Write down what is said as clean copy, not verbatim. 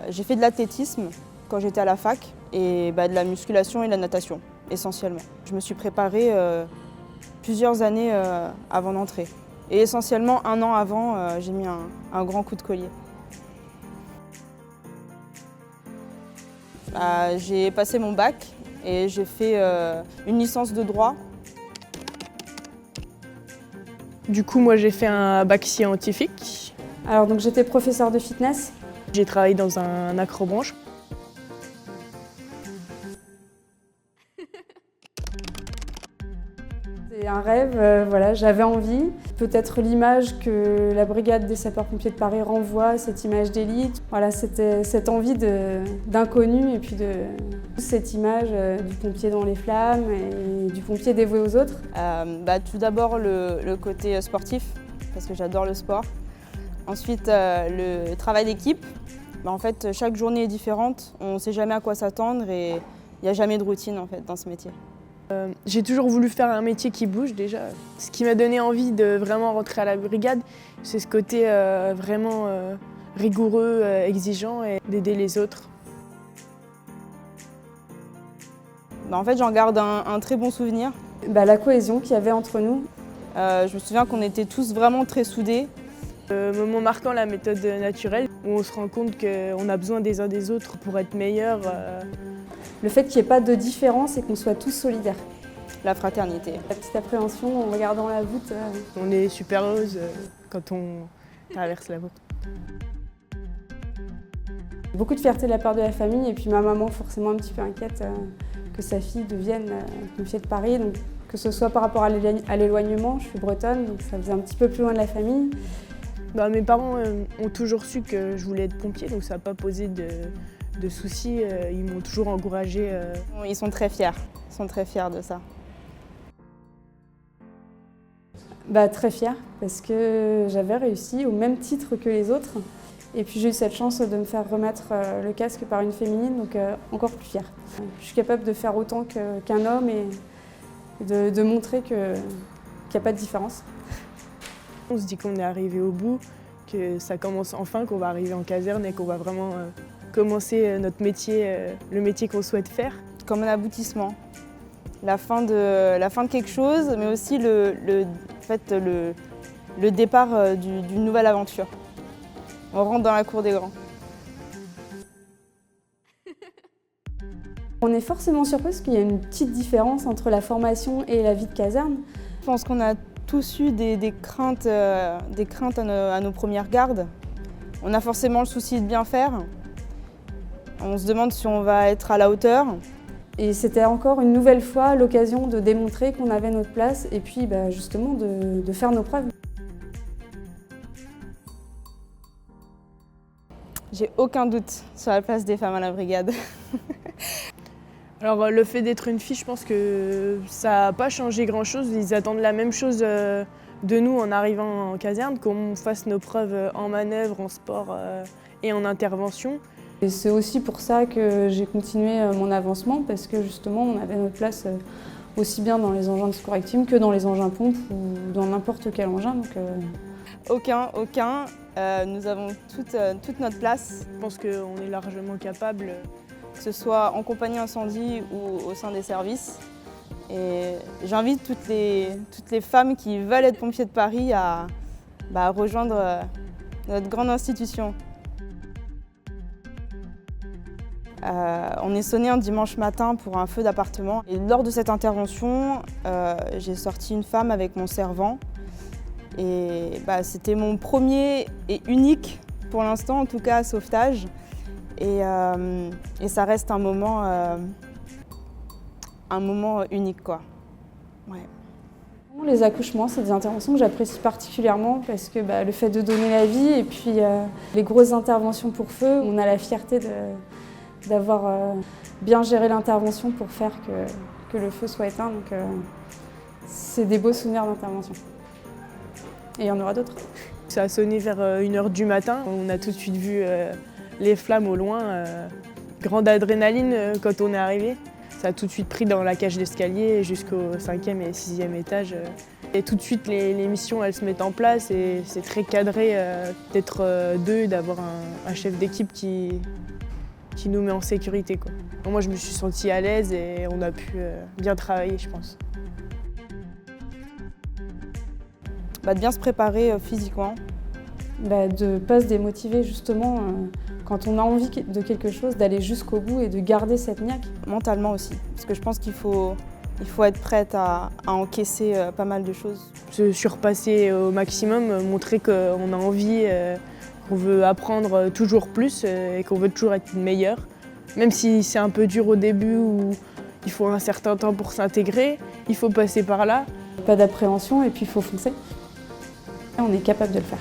J'ai fait de l'athlétisme quand j'étais à la fac et de la musculation et de la natation, essentiellement. Je me suis préparée plusieurs années avant d'entrer. Et essentiellement, un an avant, j'ai mis un grand coup de collier. J'ai passé mon bac et j'ai fait une licence de droit. Du coup, moi, j'ai fait un bac scientifique. Alors, donc, j'étais professeure de fitness. J'ai travaillé dans un acrobranche. C'est un rêve, voilà, j'avais envie. Peut-être l'image que la brigade des sapeurs-pompiers de Paris renvoie, cette image d'élite. Voilà, c'était cette envie d'inconnu et puis cette image du pompier dans les flammes et du pompier dévoué aux autres. Tout d'abord le côté sportif, parce que j'adore le sport. Ensuite, le travail d'équipe. En fait, chaque journée est différente, on ne sait jamais à quoi s'attendre et il n'y a jamais de routine en fait, dans ce métier. J'ai toujours voulu faire un métier qui bouge déjà. Ce qui m'a donné envie de vraiment rentrer à la brigade, c'est ce côté vraiment rigoureux, exigeant et d'aider les autres. En fait, j'en garde un très bon souvenir. La cohésion qu'il y avait entre nous. Je me souviens qu'on était tous vraiment très soudés. Moment marquant, la méthode naturelle, où on se rend compte qu'on a besoin des uns des autres pour être meilleurs. Le fait qu'il n'y ait pas de différence et qu'on soit tous solidaires. La fraternité. La petite appréhension en regardant la voûte. On est super heureuses quand on traverse la voûte. Beaucoup de fierté de la part de la famille et puis ma maman forcément un petit peu inquiète que sa fille devienne pompier de Paris. Donc, que ce soit par rapport à l'éloignement, je suis bretonne, donc ça faisait un petit peu plus loin de la famille. Mes parents ont toujours su que je voulais être pompier, donc ça n'a pas posé de soucis. Ils m'ont toujours encouragée. Ils sont très fiers de ça. Très fière, parce que j'avais réussi au même titre que les autres. Et puis j'ai eu cette chance de me faire remettre le casque par une féminine, donc encore plus fière. Je suis capable de faire autant qu'un homme et de montrer qu'il n'y a pas de différence. On se dit qu'on est arrivé au bout, que ça commence enfin, qu'on va arriver en caserne et qu'on va vraiment commencer notre métier, le métier qu'on souhaite faire. Comme un aboutissement, la fin de quelque chose, mais aussi le départ d'une nouvelle aventure. On rentre dans la cour des grands. On est forcément surpris parce qu'il y a une petite différence entre la formation et la vie de caserne. Je pense qu'on a tous eu des craintes à nos premières gardes. On a forcément le souci de bien faire. On se demande si on va être à la hauteur. Et c'était encore une nouvelle fois l'occasion de démontrer qu'on avait notre place et puis justement de faire nos preuves. J'ai aucun doute sur la place des femmes à la brigade. Alors le fait d'être une fille, je pense que ça n'a pas changé grand-chose. Ils attendent la même chose de nous en arrivant en caserne, qu'on fasse nos preuves en manœuvre, en sport et en intervention. Et c'est aussi pour ça que j'ai continué mon avancement, parce que justement on avait notre place aussi bien dans les engins de secours actifs que dans les engins pompes ou dans n'importe quel engin. Donc, Aucun. Nous avons toute notre place. Je pense qu'on est largement capable. Que ce soit en compagnie incendie ou au sein des services. Et j'invite toutes les femmes qui veulent être pompiers de Paris à rejoindre notre grande institution. On est sonné un dimanche matin pour un feu d'appartement. Et lors de cette intervention, j'ai sorti une femme avec mon servant. Et c'était mon premier et unique, pour l'instant en tout cas, sauvetage. Et ça reste un moment unique, quoi. Ouais. Les accouchements, c'est des interventions que j'apprécie particulièrement parce que le fait de donner la vie et puis les grosses interventions pour feu, on a la fierté d'avoir bien géré l'intervention pour faire que le feu soit éteint. Donc c'est des beaux souvenirs d'intervention. Et il y en aura d'autres. Ça a sonné vers 1h du matin. On a tout de suite vu les flammes au loin. Grande adrénaline quand on est arrivé. Ça a tout de suite pris dans la cage d'escalier jusqu'au 5e et 6e étage. Et tout de suite, les missions elles se mettent en place et c'est très cadré d'être deux, d'avoir un chef d'équipe qui qui nous met en sécurité, quoi. Moi, je me suis sentie à l'aise et on a pu bien travailler, je pense. De bien se préparer physiquement. De ne pas se démotiver justement quand on a envie de quelque chose, d'aller jusqu'au bout et de garder cette niaque. Mentalement aussi, parce que je pense qu'il faut être prête à encaisser pas mal de choses. Se surpasser au maximum, montrer qu'on a envie, qu'on veut apprendre toujours plus et qu'on veut toujours être meilleur. Même si c'est un peu dur au début où il faut un certain temps pour s'intégrer, il faut passer par là. Pas d'appréhension et puis il faut foncer. On est capable de le faire.